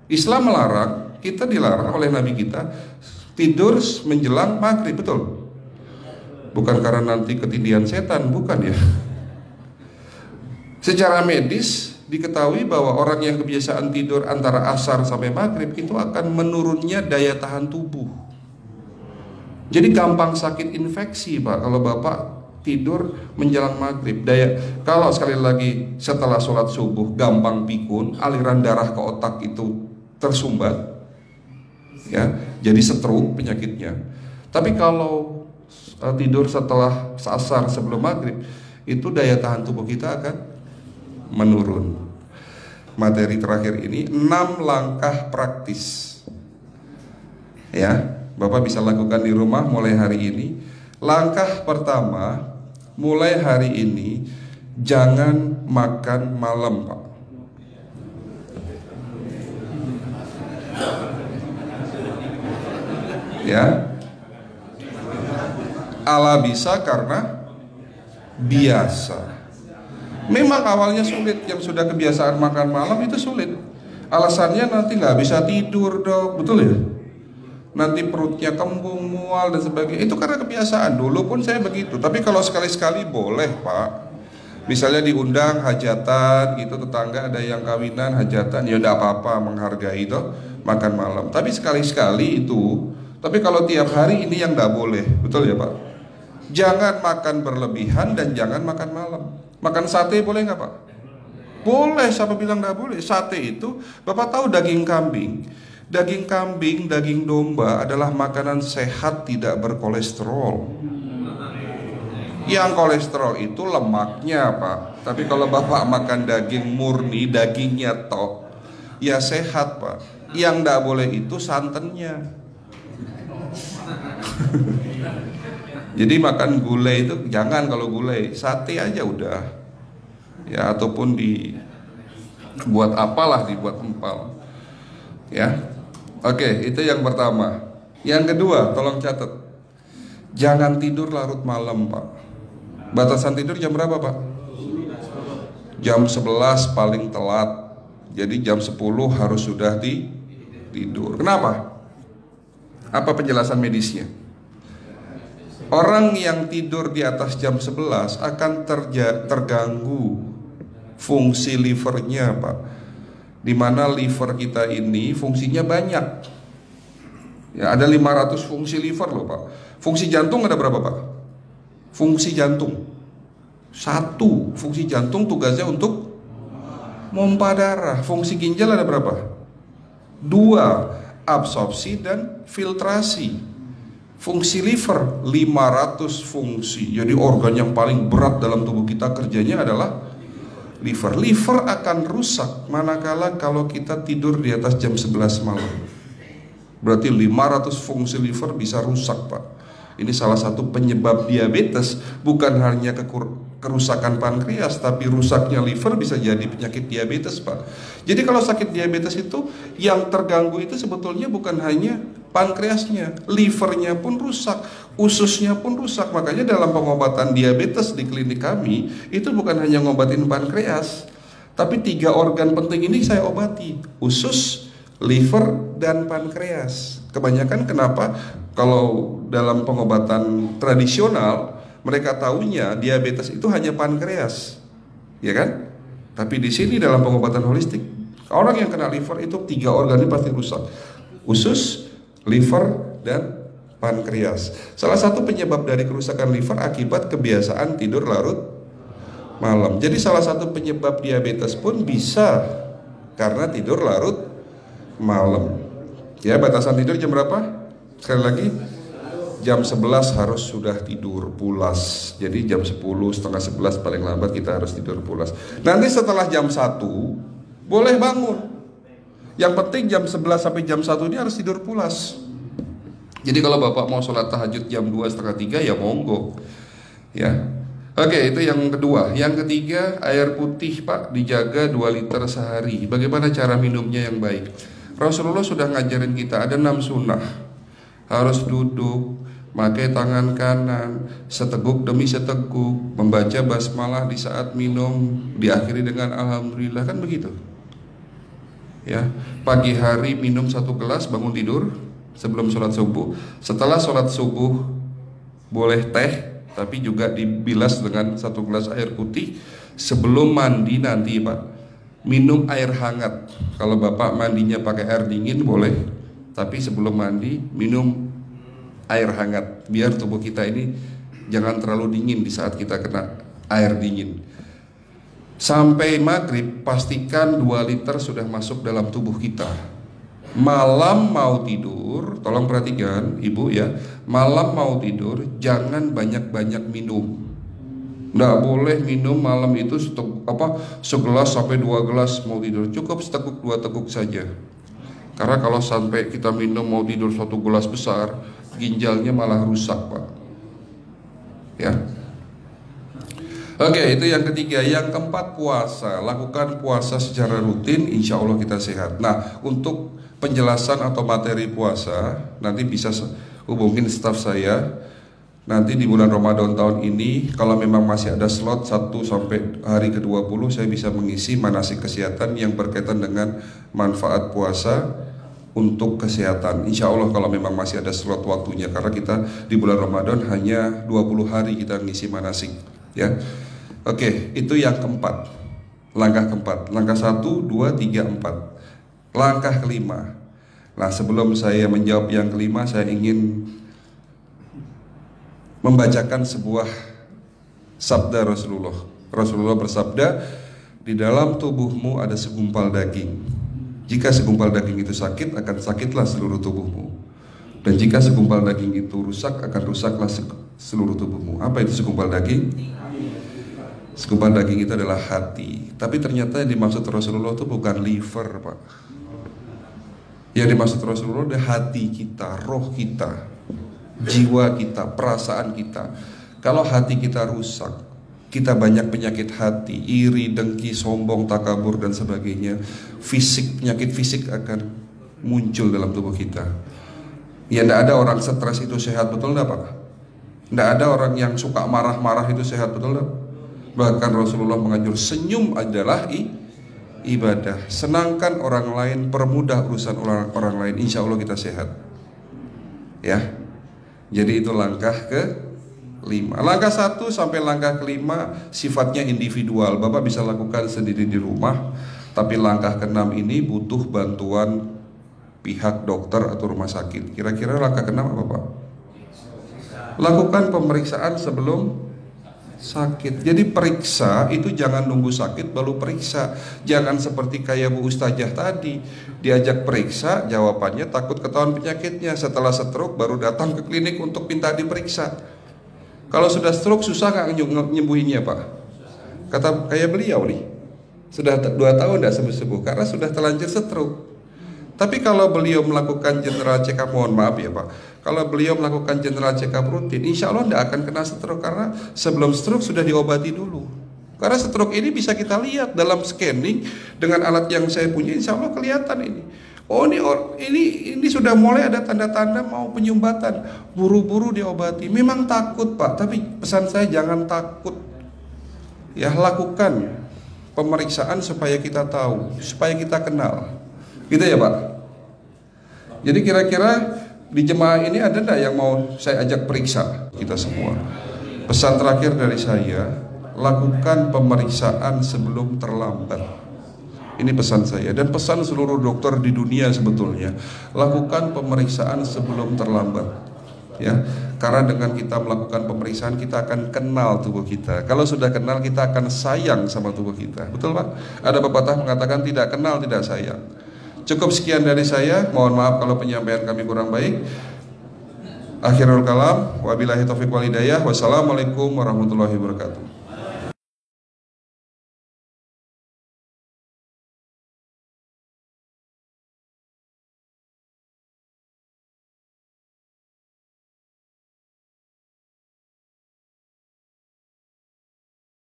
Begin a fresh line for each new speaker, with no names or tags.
Islam melarang, kita dilarang oleh Nabi kita tidur menjelang maghrib, betul? Bukan karena nanti ketindihan setan, bukan ya. Secara medis diketahui bahwa orang yang kebiasaan tidur antara asar sampai maghrib itu akan menurunnya daya tahan tubuh. Jadi gampang sakit infeksi, Pak, kalau Bapak tidur menjelang maghrib. Kalau sekali lagi setelah sholat subuh gampang pikun, aliran darah ke otak itu tersumbat, ya, jadi stroke penyakitnya. Tapi kalau tidur setelah asar sebelum maghrib, itu daya tahan tubuh kita akan menurun. Materi terakhir ini 6 langkah praktis, ya, Bapak bisa lakukan di rumah mulai hari ini. Langkah pertama, mulai hari ini jangan makan malam, Pak. Ya, ala bisa karena biasa. Memang awalnya sulit, yang sudah kebiasaan makan malam itu sulit. Alasannya nanti nggak bisa tidur, Dok, betul ya? Nanti perutnya kembung, mual dan sebagainya. Itu karena kebiasaan. Dulu pun saya begitu. Tapi kalau sekali-sekali boleh, Pak. Misalnya diundang hajatan gitu, tetangga ada yang kawinan hajatan, ya udah apa-apa, menghargai itu makan malam. Tapi sekali-sekali itu. Tapi kalau tiap hari ini yang nggak boleh, betul ya, Pak? Jangan makan berlebihan dan jangan makan malam. Makan sate boleh nggak, Pak? Boleh. Siapa bilang nggak boleh? Sate itu, Bapak tahu daging kambing. Daging kambing, daging domba adalah makanan sehat, tidak berkolesterol. Yang kolesterol itu lemaknya, Pak. Tapi kalau Bapak makan daging murni, dagingnya tok, ya sehat, Pak. Yang nggak boleh itu santannya. Jadi makan gulai itu jangan, kalau gulai, sate aja udah. Ya, ataupun dibuat apalah, dibuat empal. Ya. Oke, itu yang pertama. Yang kedua, tolong catat. Jangan tidur larut malam, Pak. Batasan tidur jam berapa, Pak? Jam 11 paling telat. Jadi jam 10 harus sudah tidur. Kenapa? Apa penjelasan medisnya? Orang yang tidur di atas jam 11 akan terganggu fungsi livernya, Pak. Di mana liver kita ini fungsinya banyak. Ya, ada 500 fungsi liver loh, Pak. Fungsi jantung ada berapa, Pak? Fungsi jantung 1. Fungsi jantung tugasnya untuk mompa darah. Fungsi ginjal ada berapa? 2. Absorpsi dan filtrasi. Fungsi liver 500 fungsi. Jadi organ yang paling berat dalam tubuh kita kerjanya adalah liver. Liver akan rusak manakala kalau kita tidur di atas jam 11 malam. Berarti 500 fungsi liver bisa rusak, Pak. Ini salah satu penyebab diabetes. Bukan hanya kerusakan pankreas, tapi rusaknya liver bisa jadi penyakit diabetes, Pak. Jadi kalau sakit diabetes itu yang terganggu itu sebetulnya bukan hanya pankreasnya, livernya pun rusak, ususnya pun rusak. Makanya dalam pengobatan diabetes di klinik kami itu bukan hanya ngobatin pankreas, tapi 3 organ penting ini saya obati: usus, liver, dan pankreas. Kebanyakan kenapa? Kalau dalam pengobatan tradisional mereka tahunya diabetes itu hanya pankreas, ya kan? Tapi di sini dalam pengobatan holistik, orang yang kena liver itu 3 organ ini pasti rusak: usus, liver, dan pankreas. Salah satu penyebab dari kerusakan liver akibat kebiasaan tidur larut malam. Jadi salah satu penyebab diabetes pun bisa karena tidur larut malam. Ya, batasan tidur jam berapa? Sekali lagi, jam 11 harus sudah tidur pulas. Jadi jam 10, setengah 11 paling lambat kita harus tidur pulas. Nanti setelah jam 1 boleh bangun. Yang penting jam 11 sampai jam 1 ini harus tidur pulas. Jadi kalau Bapak mau sholat tahajud jam 2, setengah 3 ya monggo. Ya. Oke, itu yang kedua. Yang ketiga, air putih, Pak, dijaga 2 liter sehari. Bagaimana cara minumnya yang baik? Rasulullah sudah ngajarin kita ada 6 sunnah. Harus duduk, pakai tangan kanan, seteguk demi seteguk, membaca basmalah di saat minum, diakhiri dengan alhamdulillah, kan begitu. Ya, pagi hari minum 1 gelas bangun tidur sebelum sholat subuh. Setelah sholat subuh boleh teh, tapi juga dibilas dengan 1 gelas air putih. Sebelum mandi nanti Pak, minum air hangat. Kalau Bapak mandinya pakai air dingin boleh, tapi sebelum mandi minum air hangat, biar tubuh kita ini jangan terlalu dingin di saat kita kena air dingin. Sampai maghrib pastikan 2 liter sudah masuk dalam tubuh kita. Malam mau tidur, tolong perhatikan Ibu ya, malam mau tidur jangan banyak-banyak minum. Nggak boleh minum malam itu segelas sampai 2 gelas mau tidur. Cukup seteguk 2 teguk saja. Karena kalau sampai kita minum mau tidur 1 gelas besar, ginjalnya malah rusak Pak. Ya. Oke, itu yang ketiga. Yang keempat, puasa. Lakukan puasa secara rutin, insya Allah kita sehat. Nah, untuk penjelasan atau materi puasa nanti bisa hubungin staf saya. Nanti di bulan Ramadan tahun ini, kalau memang masih ada slot 1 sampai hari ke-20, saya bisa mengisi manasik kesehatan yang berkaitan dengan manfaat puasa untuk kesehatan. Insya Allah kalau memang masih ada slot waktunya, karena kita di bulan Ramadan hanya 20 hari kita mengisi manasik. Ya. Oke, itu yang keempat. Langkah keempat. Langkah 1, 2, 3, 4. Langkah kelima. Nah, sebelum saya menjawab yang kelima, saya ingin membacakan sebuah sabda Rasulullah. Rasulullah bersabda, di dalam tubuhmu ada segumpal daging. Jika segumpal daging itu sakit, akan sakitlah seluruh tubuhmu. Dan jika segumpal daging itu rusak, akan rusaklah seluruh tubuhmu. Apa itu segumpal daging? Segumpal daging itu adalah hati. Tapi ternyata yang dimaksud Rasulullah itu bukan liver Pak. Yang dimaksud Rasulullah adalah hati kita, roh kita, jiwa kita, perasaan kita. Kalau hati kita rusak, kita banyak penyakit hati, iri, dengki, sombong, takabur dan sebagainya. Penyakit fisik akan muncul dalam tubuh kita. Ya, tidak ada orang stres itu sehat, betul tidak Pak? Tidak ada orang yang suka marah-marah itu sehat, betul tidak? Bahkan Rasulullah menganjur senyum adalah ibadah. Senangkan orang lain, permudah urusan orang lain, insya Allah kita sehat. Ya. Jadi itu langkah ke-5. Langkah 1 sampai langkah ke-5 sifatnya individual. Bapak bisa lakukan sendiri di rumah. Tapi langkah ke-6 ini butuh bantuan pihak dokter atau rumah sakit. Kira-kira langkah ke-6 apa Pak? Lakukan pemeriksaan sebelum sakit. Jadi periksa itu jangan nunggu sakit baru periksa. Jangan seperti kayak Bu Ustazah tadi, diajak periksa, jawabannya takut ketahuan penyakitnya. Setelah stroke baru datang ke klinik untuk minta diperiksa. Kalau sudah stroke susah nggak nyembuhinnya Pak? Kata kayak beliau nih, sudah 2 tahun tidak sembuh-sembuh karena sudah terlanjur stroke. Tapi kalau beliau melakukan general check up, mohon maaf ya Pak, kalau beliau melakukan general check up rutin, insya Allah tidak akan kena stroke, karena sebelum stroke sudah diobati dulu. Karena stroke ini bisa kita lihat dalam scanning dengan alat yang saya punya, insya Allah kelihatan ini. Oh ini sudah mulai ada tanda-tanda mau penyumbatan, buru-buru diobati. Memang takut Pak, tapi pesan saya jangan takut. Ya, lakukan pemeriksaan supaya kita tahu, supaya kita kenal. Gitu ya Pak. Jadi kira-kira di jemaah ini ada enggak yang mau saya ajak periksa kita semua? Pesan terakhir dari saya, lakukan pemeriksaan sebelum terlambat. Ini pesan saya dan pesan seluruh dokter di dunia sebetulnya. Lakukan pemeriksaan sebelum terlambat. Ya, karena dengan kita melakukan pemeriksaan kita akan kenal tubuh kita. Kalau sudah kenal kita akan sayang sama tubuh kita. Betul Pak? Ada pepatah mengatakan tidak kenal tidak sayang. Cukup sekian dari saya. Mohon maaf kalau penyampaian kami kurang baik. Akhirul kalam, wabillahi taufiq wal hidayah. Wassalamualaikum warahmatullahi wabarakatuh.